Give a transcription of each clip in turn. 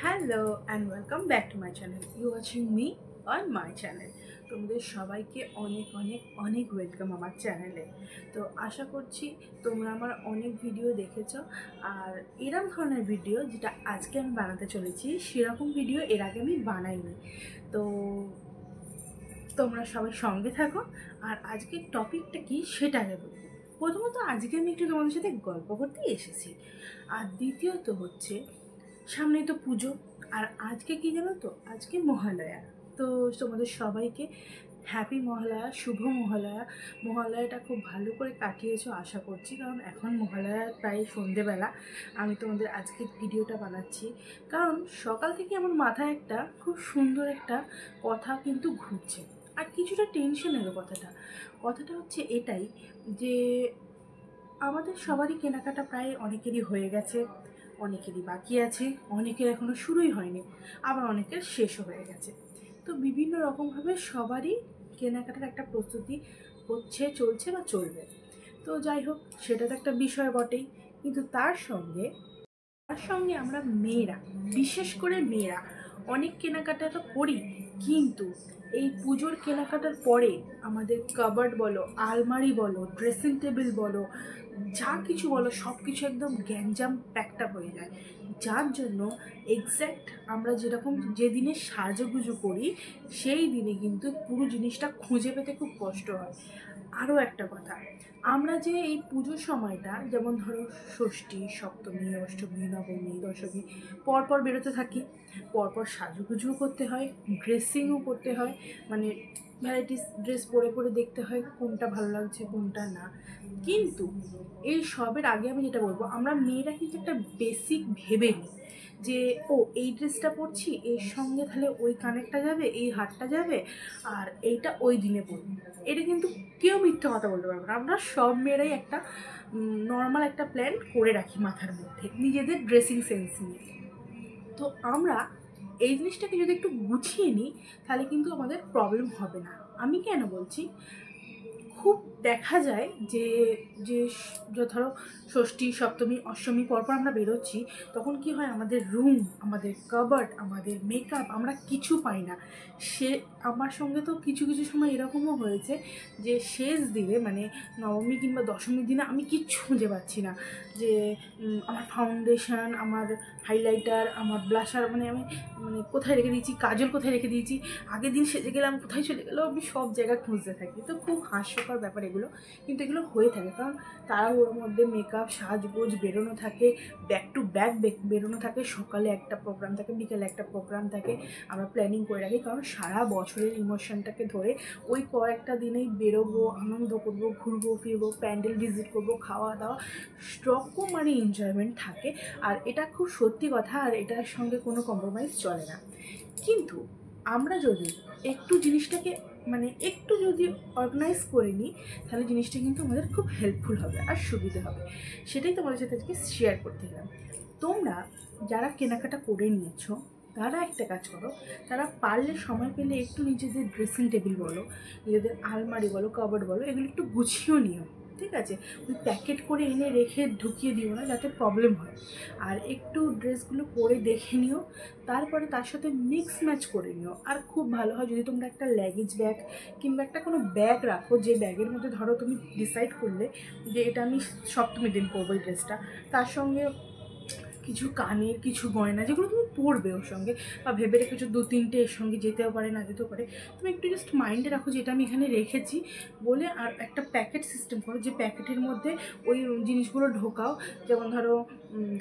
Hello and welcome back to my channel. You watching me on my channel. তোমাদের সবাইকে অনেক অনেক অনেক ওয়েলকাম আমার চ্যানেলে। তো আশা করছি তোমরা আমার অনেক ভিডিও দেখেছো, আর এরকম ধরনের ভিডিও যেটা আজকে আমি বানাতে চলেছি সেরকম ভিডিও এর আগে আমি বানাইনি। তো তোমরা সবাই সঙ্গে থাকো, আর আজকের টপিকটা কি সেটা আগে বলবো। প্রথমত আজকে আমি একটু তোমাদের সাথে গল্প করতে এসেছি, আর দ্বিতীয়ত হচ্ছে সামনেই তো পুজো, আর আজকে কি জানো তো, আজকে মহালয়া। তো তোমাদের সবাইকে হ্যাপি মহালয়া, শুভ মহালয়া। মহালয়াটা খুব ভালো করে কাটিয়েছো আশা করছি, কারণ এখন মহালয়া প্রায় সন্ধেবেলা আমি তোমাদের আজকে ভিডিওটা বানাচ্ছি। কারণ সকাল থেকে আমার মাথায় একটা খুব সুন্দর একটা কথা কিন্তু ঘুরছে, আর কিছুটা টেনশনেরও কথাটা কথাটা হচ্ছে এটাই যে আমাদের সবারই কেনাকাটা প্রায় অনেকেরই হয়ে গেছে, অনেকেরই বাকি আছে, অনেকের এখনও শুরুই হয়নি, আবার অনেকের শেষও হয়ে গেছে। তো বিভিন্ন রকমভাবে সবারই কেনাকাটার একটা প্রস্তুতি হচ্ছে, চলছে বা চলবে। তো যাই হোক, সেটা তো একটা বিষয় বটেই, কিন্তু তার সঙ্গে আমরা মেয়েরা, বিশেষ করে মেয়েরা অনেক কেনাকাটা তো করি, কিন্তু এই পুজোর কেনাকাটার পরে আমাদের কাবার্ড বলো, আলমারি বলো, ড্রেসিং টেবিল বলো, যা কিছু বলো, সব কিছু একদম গ্যাঞ্জাম প্যাকটা হয়ে যায়। যার জন্য এক্স্যাক্ট আমরা যেরকম যেদিনে সাজুগুজু করি সেই দিনে কিন্তু পুরো জিনিসটা খুঁজে পেতে খুব কষ্ট হয়। আরও একটা কথা, আমরা যে এই পুজোর সময়টা, যেমন ধরো ষষ্ঠী, সপ্তমী, অষ্টমী, নবমী, দশমী, পরপর বেরোতে থাকি, পরপর সাজুগুজুও করতে হয়, ড্রেসিংও করতে হয়, মানে ভ্যারাইটিস ড্রেস পরে পরে দেখতে হয় কোনটা ভালো লাগছে কোনটা না। কিন্তু এই সবের আগে আমি যেটা বলবো, আমরা মেয়েরা কিন্তু একটা বেসিক ভেবে নিই যে এই ড্রেসটা পরছি, এর সঙ্গে তাহলে ওই কানেরটা যাবে, এই হারটা যাবে, আর এইটা ওই দিনে পরবো। এটা কিন্তু কেউ মিথ্যে কথা বলতে পারবে না। আমরা সব মেয়েরাই একটা নর্মাল একটা প্ল্যান করে রাখি মাথার মধ্যে নিজেদের ড্রেসিং সেন্স নিয়ে। তো আমরা এই জিনিসটাকে যদি একটু গুছিয়ে নিই তাহলে কিন্তু আমাদের প্রবলেম হবে না। আমি কেন বলছি, খুব দেখা যায় যে যে ধরো ষষ্ঠী, সপ্তমী, অষ্টমী পরপর আমরা বেরোচ্ছি, তখন কি হয়, আমাদের রুম, আমাদের কাবার্ড, আমাদের মেকআপ, আমরা কিছু পাই না। সে আমার সঙ্গে তো কিছু কিছু সময় এরকমও হয়েছে যে শেষ দিনে, মানে নবমী কিংবা দশমীর দিনে আমি কিচ্ছু খুঁজে পাচ্ছি না, যে আমার ফাউন্ডেশন, আমার হাইলাইটার, আমার ব্লাশার, মানে কোথায় রেখে দিয়েছি, কাজল কোথায় রেখে দিয়েছি, আগের দিন সেজে গেলাম কোথায় চলে গেলো, আমি সব জায়গায় খুঁজতে থাকি। তো খুব হাস্যকর ব্যাপার এগুলো, কিন্তু এগুলো হয়ে থাকে কারণ তারা ওর মধ্যে মেকআপ, সাজগোজ বেরোনো থাকে, ব্যাক টু ব্যাক বেরোনো থাকে, সকালে একটা প্রোগ্রাম থাকে, বিকেলে একটা প্রোগ্রাম থাকে। আমরা প্ল্যানিং করে রাখি, কারণ সারা বছরের ইমোশনটাকে ধরে ওই কয়েকটা দিনেই বেরোবো, আনন্দ করবো, ঘুরবো ফিরবো, প্যান্ডেল ভিজিট করবো, খাওয়া দাওয়া, রকমারি এনজয়মেন্ট থাকে। আর এটা খুব সত্যি কথা, আর এটার সঙ্গে কোনো কম্প্রোমাইজ চলে না। কিন্তু আমরা যদি একটু জিনিসটাকে, মানে একটু যদি অর্গানাইজ করে নিই, তাহলে জিনিসটা কিন্তু আমাদের খুব হেল্পফুল হবে আর সুবিধে হবে। সেটাই তোমাদের সাথে আজকে শেয়ার করতে গেলাম। তোমরা যারা কেনাকাটা করে নিয়েছো তারা একটা কাজ করো, তারা পারলে সময় পেলে একটু নিজেদের ড্রেসিং টেবিল বলো, নিজেদের আলমারি বলো, কাবার্ড বলো, এগুলো একটু গুছিয়েও নিও। ঠিক আছে, ওই প্যাকেট করে এনে রেখে ঢুকিয়ে দিও না, যাতে প্রবলেম হয়। আর একটু ড্রেসগুলো পরে দেখে নিও, তারপরে তার সাথে মিক্স ম্যাচ করে নিও। আর খুব ভালো হয় যদি তোমরা একটা ল্যাগেজ ব্যাগ কিংবা একটা কোনো ব্যাগ রাখো, যে ব্যাগের মধ্যে ধরো তুমি ডিসাইড করলে যে এটা আমি সপ্তমীর দিন পরবো এই ড্রেসটা, তার সঙ্গে কিছু কানের, কিছু গয়না যেগুলো তুমি পরবে ওর সঙ্গে, বা ভেবে রেখেছো 2-3টে এর সঙ্গে যেতেও পারে না যেতেও পারে, তুমি একটু জাস্ট মাইন্ডে রাখো যে এটা আমি এখানে রেখেছি বলে। আর একটা প্যাকেট সিস্টেম করো, যে প্যাকেটের মধ্যে ওই জিনিসগুলো ঢোকাও। যেমন ধরো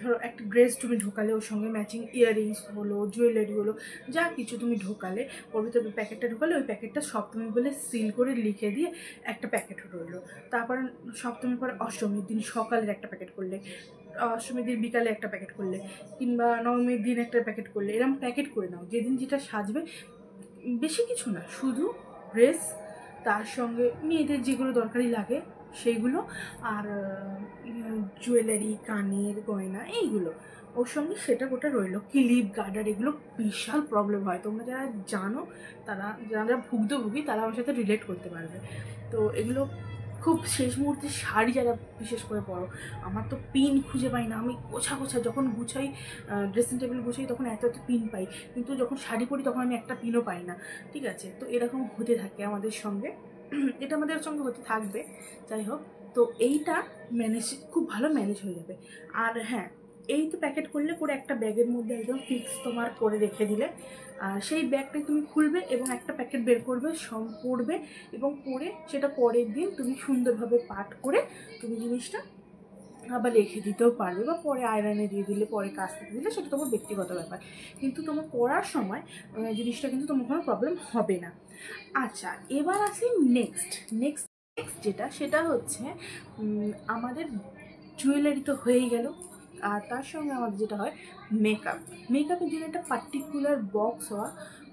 ধরো একটা ড্রেস তুমি ঢোকালে, ওর সঙ্গে ম্যাচিং ইয়াররিংস হলো, জুয়েলারি হলো, যা কিছু তুমি ঢোকালে, ওর ভিতরে প্যাকেটটা ঢোকালে, ওই প্যাকেটটা সপ্তমী বলে সিল করে লিখে দিয়ে একটা প্যাকেট রইলো। তারপরে সপ্তমীর পরে অষ্টমীর দিন সকালের একটা প্যাকেট করলে, অষ্টমীর দিন বিকালে একটা প্যাকেট করলে, কিংবা নবমীর দিন একটা প্যাকেট করলে, এরকম প্যাকেট করে নাও। যেদিন যেটা সাজবে, বেশি কিছু না, শুধু ড্রেস, তার সঙ্গে মেয়েদের যেগুলো দরকারি লাগে সেইগুলো, আর জুয়েলারি, কানের গয়না, এইগুলো ওর সঙ্গে সেটা ওটা রইলো। ক্লিপ, গার্ডার, এগুলো বিশাল প্রবলেম হয়। তোমরা যারা জানো, তারা যারা ভুক্তভোগী তারা আমার সাথে রিলেট করতে পারবে। তো এগুলো খুব শেষ মুহূর্তে শাড়ি যারা বিশেষ করে পরো, আমার তো পিন খুঁজে পাই না, আমি গোছা যখন গুছাই, ড্রেসিং টেবিল গুছাই তখন এত পিন পাই, কিন্তু যখন শাড়ি পরি তখন আমি একটা পিনও পাই না। ঠিক আছে, তো এরকম হতে থাকে আমাদের সঙ্গে, এটা আমাদের সঙ্গে হতে থাকবে। যাই হোক, তো এইটা ম্যানেজ খুব ভালো ম্যানেজ হয়ে যাবে। আর হ্যাঁ, এই তো প্যাকেট করলে করে একটা ব্যাগের মধ্যে একদম ফিক্স তোমার করে রেখে দিলে, আর সেই ব্যাগটাই তুমি খুলবে এবং একটা প্যাকেট বের করবে, পরবে, এবং পরে সেটা পরের দিন তুমি সুন্দরভাবে পাট করে তুমি জিনিসটা আবার রেখে দিতেও পারবে, বা পরে আয়রনে দিয়ে দিলে, পরে কাচতে দিলে, সেটা তোমার ব্যক্তিগত ব্যাপার। কিন্তু তোমার পরার সময় জিনিসটা কিন্তু তোমার কোনো প্রবলেম হবে না। আচ্ছা, এবার আসি নেক্সট যেটা, সেটা হচ্ছে আমাদের জুয়েলারি তো হয়েই গেল, আর তার সঙ্গে আমাদের যেটা হয় মেকআপের জন্য একটা পার্টিকুলার বক্স হওয়া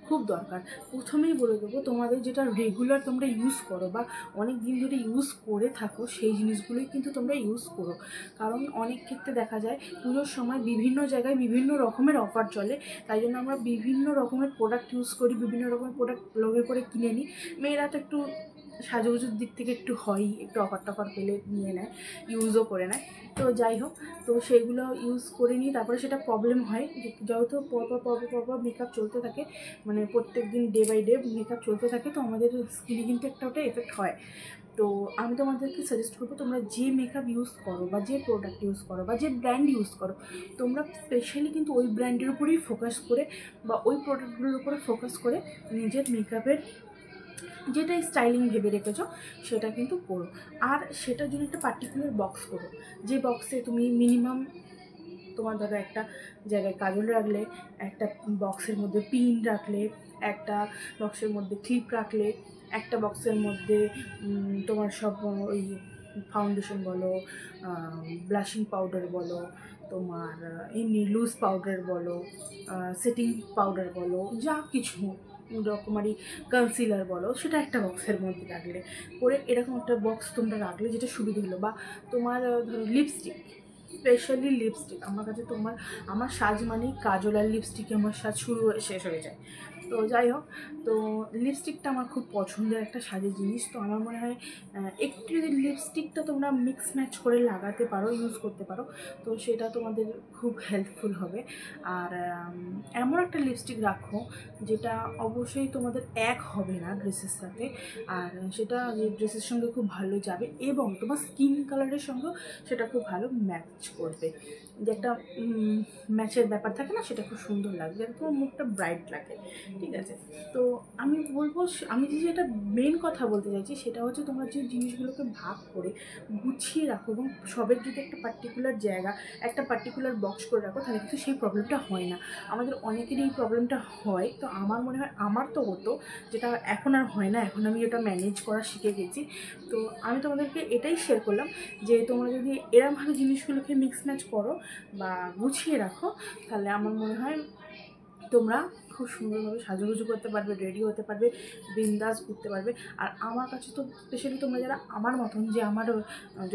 খুব দরকার। প্রথমেই বলে দেবো, তোমাদের যেটা রেগুলার তোমরা ইউজ করো বা অনেক দিন ধরে ইউজ করে থাকো, সেই জিনিসগুলোই কিন্তু তোমরা ইউজ করো। কারণ অনেক ক্ষেত্রে দেখা যায় পুজোর সময় বিভিন্ন জায়গায় বিভিন্ন রকমের অফার চলে, তাই জন্য আমরা বিভিন্ন রকমের প্রোডাক্ট ইউজ করি, বিভিন্ন রকমের প্রোডাক্ট লোভে করে কিনে নিই। মেয়েরা তো একটু সাজুগুজুর দিক থেকে একটু হয়ই, একটু অফার টফার পেলে নিয়ে নেয়, ইউজও করে নেয়। তো যাই হোক, তো সেইগুলো ইউজ করে নিই, তারপরে সেটা প্রবলেম হয় যেহেতু পরপর মেকআপ চলতে থাকে, মানে প্রত্যেক দিন ডে বাই ডে মেকআপ চলতে থাকে, তো আমাদের স্কিনে কিন্তু একটা ওটা এফেক্ট হয়। তো আমি তোমাদেরকে সাজেস্ট করবো, তোমরা যে মেকআপ ইউজ করো বা যে প্রোডাক্ট ইউজ করো বা যে ব্র্যান্ড ইউজ করো, তোমরা স্পেশালি কিন্তু ওই ব্র্যান্ডের উপরেই ফোকাস করে বা ওই প্রোডাক্টগুলোর উপরে ফোকাস করে নিজের মেকআপের যেটাই স্টাইলিং ভেবে রেখেছো সেটা কিন্তু করো। আর সেটার জন্য একটা পার্টিকুলার বক্স করো, যে বক্সে তুমি মিনিমাম তোমার ধরো একটা জায়গায় কাজল রাখলে, একটা বক্সের মধ্যে পিন রাখলে, একটা বক্সের মধ্যে ক্লিপ রাখলে, একটা বক্সের মধ্যে তোমার সব ওই ফাউন্ডেশন বলো, ব্লাশিং পাউডার বলো, তোমার এমনি লুজ পাউডার বলো, সেটিং পাউডার বলো, যা কিছু রকমারি কনসিলার বলো, সেটা একটা বক্সের মধ্যে রাখলে, করে এরকম একটা বক্স তোমরা রাখলে যেটা সুবিধা হলো। বা তোমার ধরো লিপস্টিক, স্পেশালি লিপস্টিক, আমার কাছে আমার সাজ মানেই কাজল আর লিপস্টিকে আমার সাজ শেষ হয়ে যায়। তো যাই হোক, তো লিপস্টিকটা আমার খুব পছন্দের একটা সাজের জিনিস। তো আমার মনে হয় একটু যদি লিপস্টিকটা তোমরা মিক্স ম্যাচ করে লাগাতে পারো, ইউজ করতে পারো, তো সেটা তোমাদের খুব হেল্পফুল হবে। আর এমন একটা লিপস্টিক রাখো যেটা অবশ্যই তোমাদের এক হবে না ড্রেসের সাথে, আর সেটা ড্রেসের সঙ্গে খুব ভালো যাবে এবং তোমার স্কিন কালারের সঙ্গেও সেটা খুব ভালো ম্যাচ করবে। যে একটা ম্যাচের ব্যাপার থাকে না, সেটা খুব সুন্দর লাগবে, যাতে তোমার মুখটা ব্রাইট লাগে। ঠিক আছে, তো আমি বলবো, আমি যেটা মেন কথা বলতে চাইছি সেটা হচ্ছে, তোমরা যে জিনিসগুলোকে ভাগ করে গুছিয়ে রাখো এবং সবের যদি একটা পার্টিকুলার জায়গা, একটা পার্টিকুলার বক্স করে রাখো, তাহলে কিন্তু সেই প্রবলেমটা হয় না। আমাদের অনেকেরই এই প্রবলেমটা হয়, তো আমার মনে হয়, আমার তো হতো, যেটা এখন আর হয় না, এখন আমি এটা ম্যানেজ করা শিখে গেছি। তো আমি তোমাদেরকে এটাই শেয়ার করলাম যে তোমরা যদি এরমভাবে জিনিসগুলোকে মিক্স ম্যাচ করো বা গুছিয়ে রাখো, তাহলে আমার মনে হয় তোমরা খুব সুন্দরভাবে সাজুগুজু করতে পারবে, রেডি হতে পারবে, বিন্দাস ঘুরতে পারবে। আর আমার কাছে তো স্পেশালি তোমরা যারা আমার মতন, যে আমার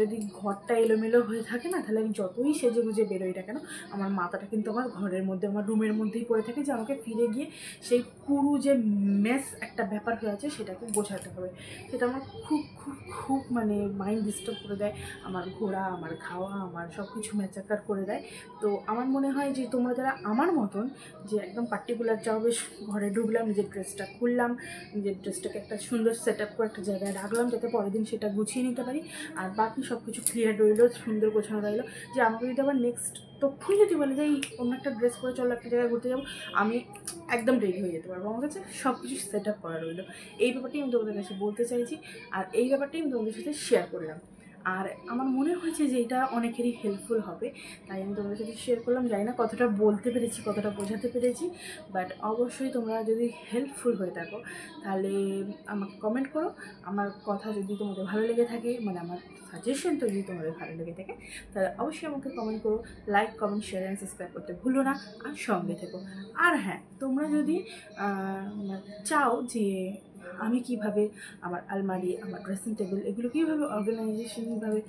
যদি ঘরটা এলোমেলো হয়ে থাকে না, তাহলে আমি যতই সেজে গুজে বেরোই না কেন, আমার মাথাটা কিন্তু আমার ঘরের মধ্যে, আমার রুমের মধ্যেই পড়ে থাকে, যে আমাকে ফিরে গিয়ে সেই পুরো যে মেস একটা ব্যাপার হয়ে আছে সেটাকে বোঝাতে হবে। সেটা আমার খুব খুব খুব মানে মাইন্ড ডিস্টার্ব করে দেয়, আমার ঘোরা, আমার খাওয়া, আমার সব কিছু ম্যাচাকার করে দেয়। তো আমার মনে হয় যে তোমরা যারা আমার মতন, যে একদম পার্টিকুলার যাও, বেশ ঘরে ঢুকলাম, নিজের ড্রেসটা খুললাম, নিজের ড্রেসটাকে একটা সুন্দর সেট আপ করে একটা জায়গায় রাখলাম, যাতে পরের দিন সেটা গুছিয়ে নিতে পারি, আর বাকি সব কিছু ক্লিয়ার রইলো, সুন্দর গোছানো রইলো, যে আমাকে যদি আবার নেক্সট তখন যদি বলে যে এই অন্য একটা ড্রেস পরে চলো একটা জায়গায় ঘুরতে যাবো, আমি একদম রেডি হয়ে যেতে পারবো। আমার কাছে সব কিছু সেট আপ করা রইলো। এই ব্যাপারটাই আমি তোমাদের কাছে বলতে চাইছি, আর এই ব্যাপারটাই আমি তোমাদের সাথে শেয়ার করলাম। আর আমার মনে হয়েছে যে এটা অনেকেরই হেল্পফুল হবে, তাই আমি তোমাদের সাথে শেয়ার করলাম। জানি না কতটা বলতে পেরেছি, কতটা বোঝাতে পেরেছি, বাট অবশ্যই তোমরা যদি হেল্পফুল হয়ে থাকো তাহলে আমাকে কমেন্ট করো। আমার কথা যদি তোমাদের ভালো লেগে থাকে, মানে আমার সাজেশন তো যদি তোমাদের ভালো লেগে থাকে, তাহলে অবশ্যই আমাকে কমেন্ট করো, like, comment, share and subscribe করতে ভুলো না, আর সঙ্গে থেকো। আর হ্যাঁ, তোমরা যদি চাও যে আমি কিভাবে আমার আলমারি, আমার ড্রেসিং টেবিল, এগুলো কীভাবে অর্গানাইজেশনভাবে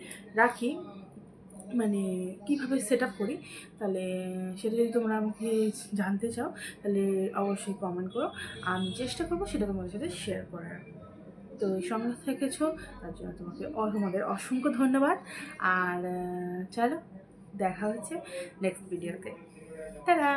রাখি, মানে কীভাবে সেট আপ করি, তাহলে সেটা যদি তোমরা আমাকে জানতে চাও, তাহলে অবশ্যই কমেন্ট করো, আমি চেষ্টা করবো সেটা তোমাদের সাথে শেয়ার করার। তো সঙ্গে থেকেছো, তার জন্য তোমাদের অসংখ্য ধন্যবাদ। আর চলো দেখা হচ্ছে নেক্সট ভিডিওতে। টাটা।